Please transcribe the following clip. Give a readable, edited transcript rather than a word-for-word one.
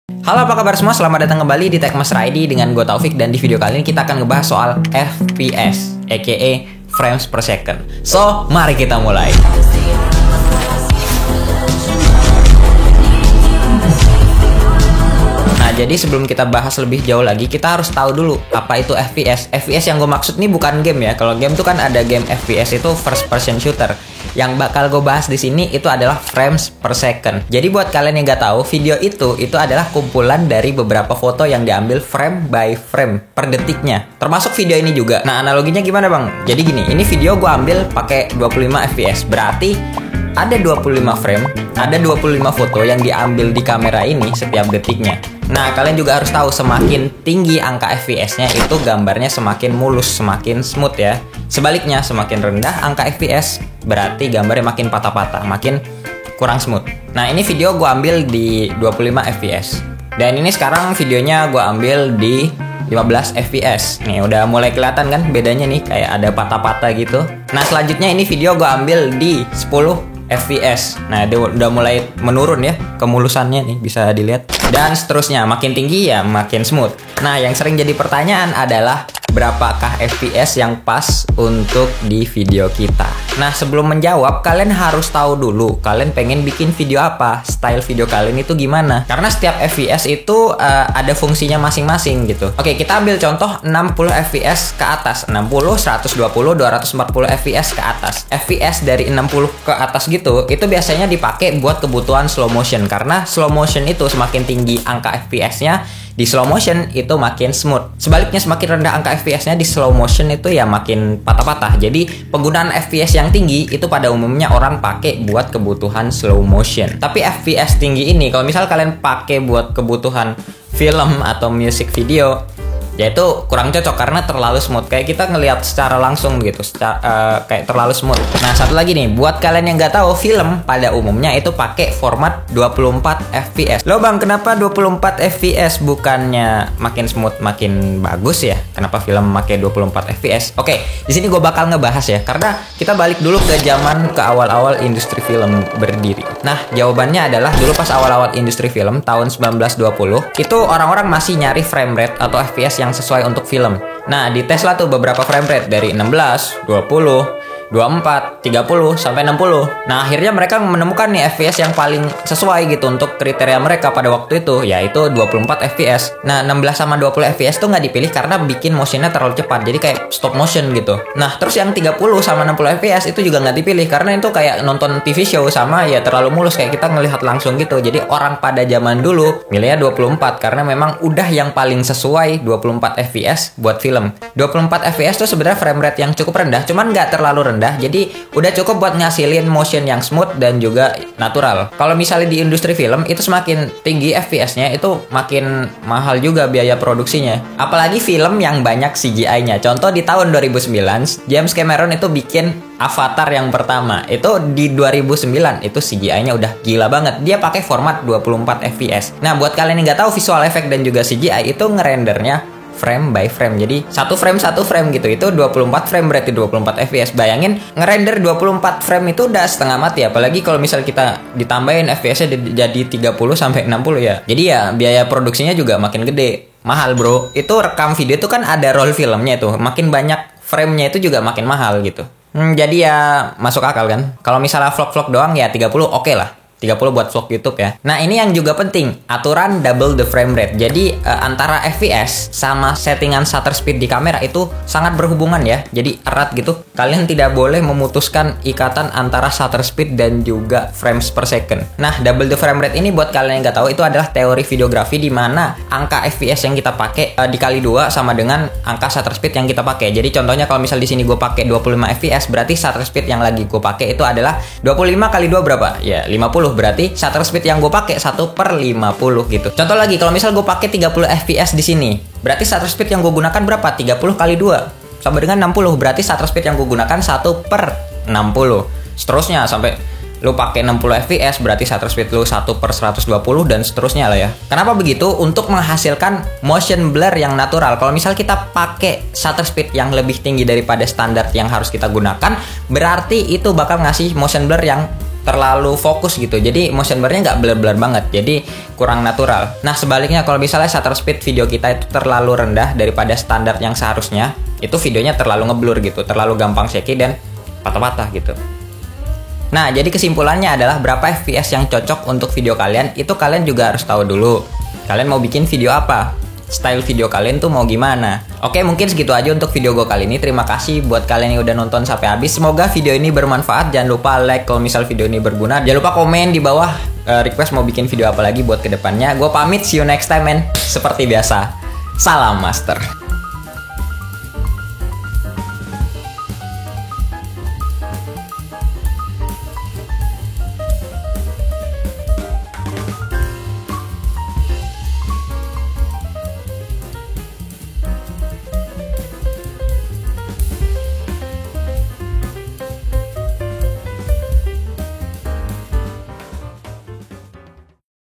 Halo, apa kabar semua? Selamat datang kembali di Techmaster ID dengan gue Taufik, dan di video kali ini kita akan ngebahas soal FPS, aka frames per second. So, mari kita mulai. Nah, jadi sebelum kita bahas lebih jauh lagi, kita harus tahu dulu apa itu FPS. FPS yang gue maksud nih bukan game ya. Kalau game itu kan ada game FPS itu first person shooter. Yang bakal gue bahas di sini itu adalah frames per second. Jadi buat kalian yang nggak tahu, video itu adalah kumpulan dari beberapa foto yang diambil frame by frame per detiknya. Termasuk video ini juga. Nah, analoginya gimana bang? Jadi gini, ini video gue ambil pakai 25 fps. Berarti ada 25 frame, ada 25 foto yang diambil di kamera ini setiap detiknya. Nah, kalian juga harus tahu semakin tinggi angka FPS-nya itu gambarnya semakin mulus, semakin smooth ya. Sebaliknya, semakin rendah angka FPS berarti gambarnya makin patah-patah, makin kurang smooth. Nah, ini video gue ambil di 25 fps. Dan ini sekarang videonya gue ambil di 15 fps. Nih, udah mulai kelihatan kan bedanya nih, kayak ada patah-patah gitu. Nah, selanjutnya ini video gue ambil di 10 fps. Nah, dia udah mulai menurun ya kemulusannya nih, bisa dilihat. Dan seterusnya, makin tinggi ya makin smooth. Nah, yang sering jadi pertanyaan adalah berapakah FPS yang pas untuk di video kita. Nah, sebelum menjawab, kalian harus tahu dulu kalian pengen bikin video apa, style video kalian itu gimana. Karena setiap FPS itu ada fungsinya masing-masing gitu. Oke, kita ambil contoh 60 fps ke atas, 60, 120, 240 fps ke atas. FPS dari 60 ke atas gitu, itu biasanya dipakai buat kebutuhan slow motion. Karena slow motion itu semakin tinggi angka FPS-nya, di slow motion itu makin smooth. Sebaliknya, semakin rendah angka FPS-nya di slow motion itu ya makin patah-patah. Jadi penggunaan FPS yang tinggi itu pada umumnya orang pakai buat kebutuhan slow motion. Tapi FPS tinggi ini kalau misal kalian pakai buat kebutuhan film atau music video, ya itu kurang cocok karena terlalu smooth. Kayak kita ngelihat secara langsung gitu, kayak terlalu smooth. Nah, satu lagi nih, buat kalian yang nggak tahu, film pada umumnya itu pakai format 24 fps. Loh bang, kenapa 24 fps bukannya makin smooth makin bagus ya? Kenapa film pakai 24 fps? Oke, di sini gue bakal ngebahas ya, karena kita balik dulu ke zaman ke awal-awal industri film berdiri. Nah, jawabannya adalah dulu pas awal-awal industri film tahun 1920, itu orang-orang masih nyari frame rate atau fps yang sesuai untuk film. Nah, dites lah tuh beberapa frame rate dari 16, 20, 24, 30, sampai 60. Nah, akhirnya mereka menemukan nih FPS yang paling sesuai gitu untuk kriteria mereka pada waktu itu, yaitu 24 FPS. Nah, 16 sama 20 FPS tuh nggak dipilih karena bikin motionnya terlalu cepat, jadi kayak stop motion gitu. Nah, terus yang 30 sama 60 FPS itu juga nggak dipilih karena itu kayak nonton TV show, sama ya terlalu mulus kayak kita ngelihat langsung gitu. Jadi orang pada zaman dulu milihnya 24 karena memang udah yang paling sesuai 24 FPS buat film. 24 FPS tuh sebenarnya frame rate yang cukup rendah, cuman nggak terlalu rendah. Jadi udah cukup buat ngasilin motion yang smooth dan juga natural. Kalau misalnya di industri film itu semakin tinggi FPS-nya itu makin mahal juga biaya produksinya. Apalagi film yang banyak CGI-nya. Contoh di tahun 2009 James Cameron itu bikin Avatar yang pertama. Itu di 2009 itu CGI-nya udah gila banget. Dia pakai format 24 fps. Nah, buat kalian yang nggak tahu, visual effect dan juga CGI itu ngerendernya frame by frame. Jadi satu frame gitu. Itu 24 frame berarti 24 fps. Bayangin ngerender 24 frame itu udah setengah mati, apalagi kalau misal kita ditambahin fps-nya jadi 30 sampai 60 ya. Jadi ya biaya produksinya juga makin gede. Mahal, bro. Itu rekam video itu kan ada roll filmnya tuh. Makin banyak frame-nya itu juga makin mahal gitu. Jadi ya masuk akal kan. Kalau misalnya vlog-vlog doang ya 30 oke lah. 30 buat vlog YouTube ya. Nah, ini yang juga penting, aturan double the frame rate. Jadi antara FPS sama settingan shutter speed di kamera itu sangat berhubungan ya. Jadi erat gitu. Kalian tidak boleh memutuskan ikatan antara shutter speed dan juga frames per second. Nah, double the frame rate ini buat kalian yang nggak tahu itu adalah teori videografi di mana angka FPS yang kita pakai dikali 2 sama dengan angka shutter speed yang kita pakai. Jadi contohnya kalau misal di sini gue pakai 25 FPS, berarti shutter speed yang lagi gue pakai itu adalah 25 kali 2 berapa? Ya, 50. Berarti shutter speed yang gue pakai 1/50 gitu. Contoh lagi, kalau misal gue pakai 30 fps di sini, berarti shutter speed yang gue gunakan berapa? 30 kali 2 sama dengan 60. Berarti shutter speed yang gue gunakan 1/60. Seterusnya sampai lu pakai 60 fps berarti shutter speed lu 1/120 dan seterusnya lah ya. Kenapa begitu? Untuk menghasilkan motion blur yang natural. Kalau misal kita pakai shutter speed yang lebih tinggi daripada standar yang harus kita gunakan, berarti itu bakal ngasih motion blur yang terlalu fokus gitu. Jadi motion blurnya nggak blur-blur banget, jadi kurang natural. Nah sebaliknya kalau misalnya shutter speed video kita itu terlalu rendah daripada standar yang seharusnya, itu videonya terlalu ngeblur gitu, terlalu gampang shaky dan patah-patah gitu. Nah jadi kesimpulannya adalah berapa FPS yang cocok untuk video kalian, itu kalian juga harus tahu dulu. Kalian mau bikin video apa? Style video kalian tuh mau gimana? Oke, mungkin segitu aja untuk video gue kali ini. Terima kasih buat kalian yang udah nonton sampai habis. Semoga video ini bermanfaat. Jangan lupa like kalau misal video ini berguna. Jangan lupa komen di bawah request mau bikin video apa lagi buat kedepannya. Gue pamit, see you next time men. Seperti biasa, salam master.